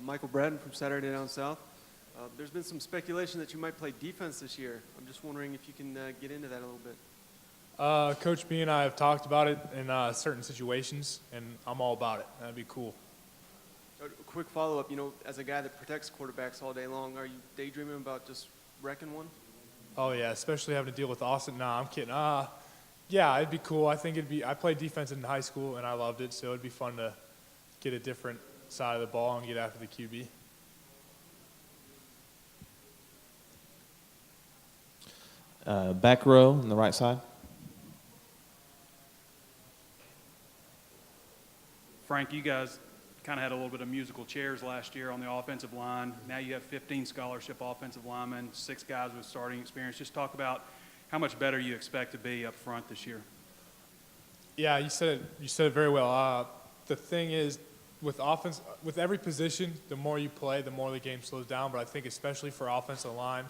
Michael Braden from Saturday Down South. There's been some speculation that you might play defense this year. I'm just wondering if you can get into that a little bit. Coach B and I have talked about it in certain situations, and I'm all about it. That'd be cool. A quick follow-up, as a guy that protects quarterbacks all day long, are you daydreaming about just wrecking one? Oh, yeah, especially having to deal with Austin. Nah, I'm kidding. Yeah, it'd be cool. I think I played defense in high school, and I loved it, so it'd be fun to get a different side of the ball and get after the QB. Back row on the right side. Frank, you guys kind of had a little bit of musical chairs last year on the offensive line. Now you have 15 scholarship offensive linemen, 6 guys with starting experience. Just talk about how much better you expect to be up front this year. Yeah, you said it very well. The thing is, with offense, with every position, the more you play, the more the game slows down. But I think especially for offensive line,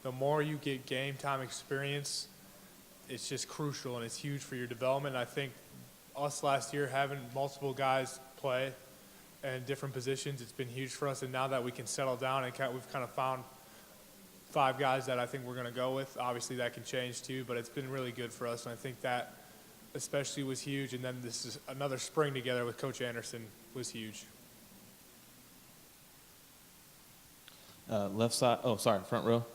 the more you get game time experience, it's just crucial and it's huge for your development. And I think us last year having multiple guys play in different positions, it's been huge for us. And now that we can settle down and we've kind of found 5 guys that I think we're going to go with. Obviously that can change too, but it's been really good for us. And I think that especially was huge. And then this is another spring together with Coach Anderson was huge. Left side. Oh, sorry, front row.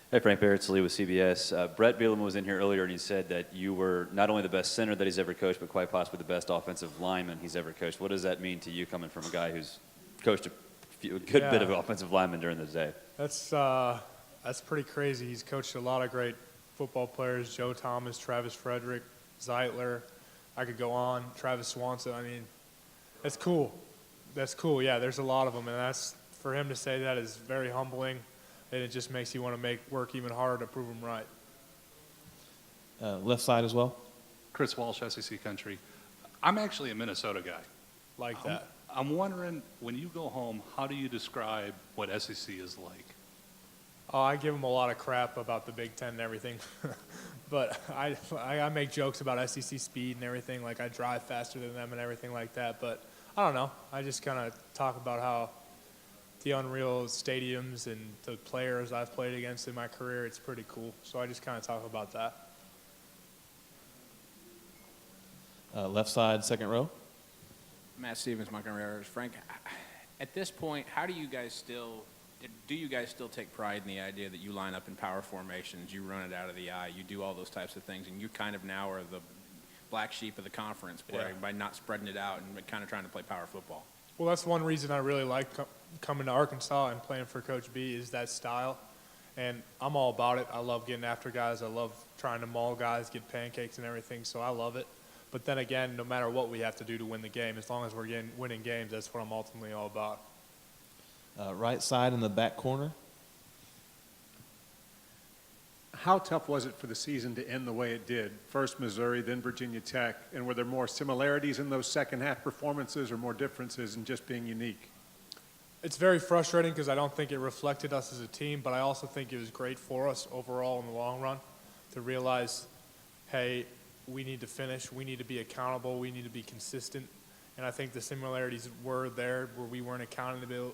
Hey, Frank Barrett, Lee with CBS. Brett Bielema was in here earlier, and he said that you were not only the best center that he's ever coached, but quite possibly the best offensive lineman he's ever coached. What does that mean to you coming from a guy who's coached a good bit of offensive linemen during the day? That's pretty crazy. He's coached a lot of great football players, Joe Thomas, Travis Frederick, Zeitler. I could go on, Travis Swanson. I mean, that's cool. That's cool, yeah, there's a lot of them, and that's, for him to say that is very humbling. And it just makes you want to work even harder to prove them right. Left side as well. Chris Walsh, SEC Country. I'm actually a Minnesota guy. Like that. I'm wondering, when you go home, how do you describe what SEC is like? Oh, I give them a lot of crap about the Big Ten and everything. But I make jokes about SEC speed and everything. Like I drive faster than them and everything like that. But I don't know. I just kind of talk about how the unreal stadiums and the players I've played against in my career, it's pretty cool. So I just kind of talk about that. Left side, second row. Matt Stevens, Montgomery Irish. Frank, at this point, do you guys still take pride in the idea that you line up in power formations, you run it out of the eye, you do all those types of things, and you kind of now are the black sheep of the conference by not spreading it out and kind of trying to play power football? Well, that's one reason I really like coming to Arkansas and playing for Coach B is that style. And I'm all about it. I love getting after guys. I love trying to maul guys, get pancakes and everything, so I love it. But then again, no matter what we have to do to win the game, as long as we're winning games, that's what I'm ultimately all about. Right side in the back corner. How tough was it for the season to end the way it did? First Missouri, then Virginia Tech. And were there more similarities in those second half performances or more differences in just being unique? It's very frustrating because I don't think it reflected us as a team, but I also think it was great for us overall in the long run to realize, hey, we need to finish, we need to be accountable, we need to be consistent. And I think the similarities were there where we weren't accountable,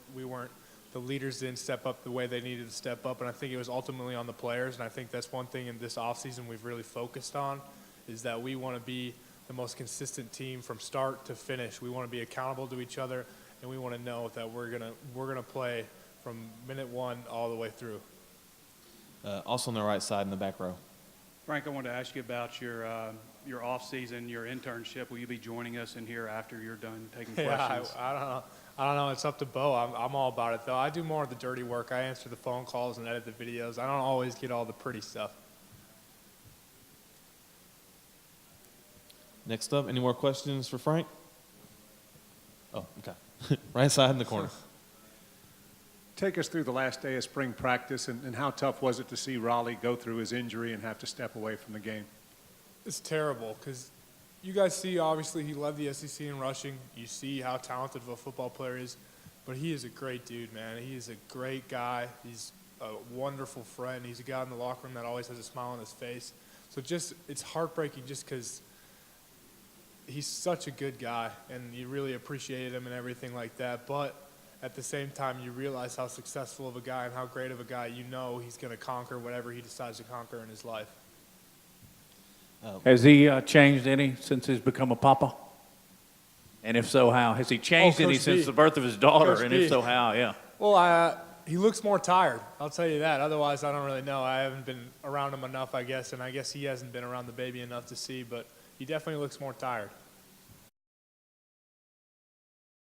the leaders didn't step up the way they needed to step up, and I think it was ultimately on the players, and I think that's one thing in this offseason we've really focused on, is that we want to be the most consistent team from start to finish. We want to be accountable to each other, and we want to know that we're gonna play from minute one all the way through. Also on the right side in the back row. Frank, I wanted to ask you about your off season, your internship. Will you be joining us in here after you're done taking questions? Yeah, I don't know. It's up to Bo. I'm all about it, though. I do more of the dirty work. I answer the phone calls and edit the videos. I don't always get all the pretty stuff. Next up, any more questions for Frank? Oh, okay. Right side in the corner. Take us through the last day of spring practice and how tough was it to see Raleigh go through his injury and have to step away from the game? It's terrible because you guys see, obviously, he led the SEC in rushing. You see how talented of a football player he is. But he is a great dude, man. He is a great guy. He's a wonderful friend. He's a guy in the locker room that always has a smile on his face. So it's heartbreaking just because he's such a good guy, and you really appreciated him and everything like that. But at the same time, you realize how successful of a guy and how great of a guy you know he's going to conquer whatever he decides to conquer in his life. Has he changed any since he's become a papa? And if so, how? Has he changed any Coach since B. the birth of his daughter? Coach And B. if so, how? Yeah. Well, he looks more tired. I'll tell you that. Otherwise, I don't really know. I haven't been around him enough, I guess, and I guess he hasn't been around the baby enough to see, but he definitely looks more tired.